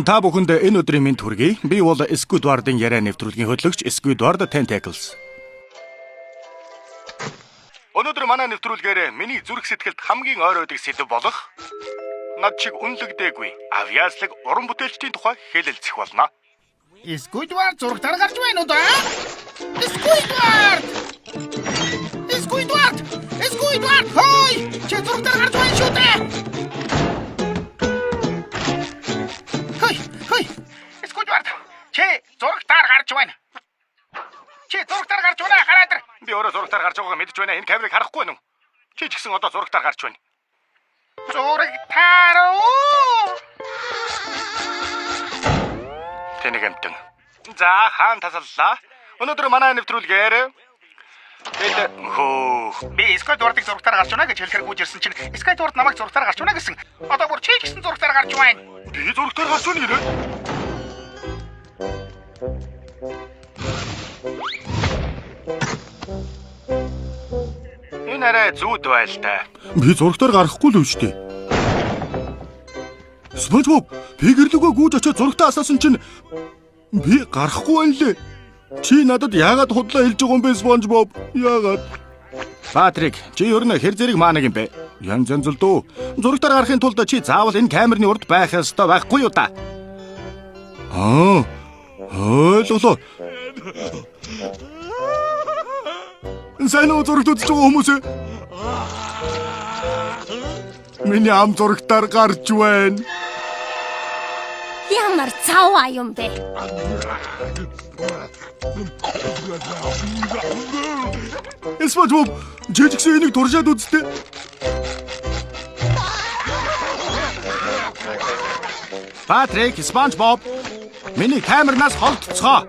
Та бүхэнд энэ өдрийн мэнд хүргэе. Би бол Сквидвардын яриа нэвтрүүлгийн хөтлөгч Сквидвард Tentacles. Өнөөдөр манай нэвтрүүлгээр миний зүрх сэтгэлд хамгийн ойр байдаг сэдв болох над шиг үнэлэгдээгүй авиаслаг уран бүтээлчдийн тухай хэлэлцэх болно. Сквидвард зургатаар гарч байна уу да? Сквидвард! Сквидвард! Сквидвард! Хой! Чи зургатаар гарч байна шүү дээ! Хой! Сквидвард! Чи зургатаар гарч байна! Чи зургатаар гарч байна хараад ир! Би өөрөө зургатаар гарч байгааг мэдж байна. Энэ камерыг харахгүй байна уу? Чи ч гэсэн одоо зургатаар гарч байна. Зургатаар уу! Тэнэг амтэн. За хаан тасаллаа. Өнөөдөр манай нэвтрүүлгээр Би Сквидвардыг зургатаар гарч байна гэж хэлэхээр гүйж ирсэн чинь Сквидвард намайг зургатаар гарч байна гэсэн. Одоо бүр чи гэсэн зургатаар гарч байна. би зургатаар гарч байна гинэ. Энэ арай зүүд байл та. Би зургатаар гарахгүй л үү штэ. SpongeBob, би гэрлүгөө гүйж очиж зургатаа асаасан чинь би гарахгүй байна лээ. Чи надад яагаад худлаа хэлж байгаа юм бэ, SpongeBob? Яагаад? Патрик, чи ер нь хэр зэрэг маанаг юм бэ? Янз л дөө. Зургатаар гарахын тулд чи заавал энэ камерны урд байх ёстой байхгүй юу та? Ойлголоо. Сайн уу зургат үзэж байгаа хүмүүс? Миний ам зургатаар гарч байна. Ямар цаваа юм бэ? SpongeBob, жижигсэн энийг туршаад үзтээ. Патрик, SpongeBob, миний камернаас холдцгоо.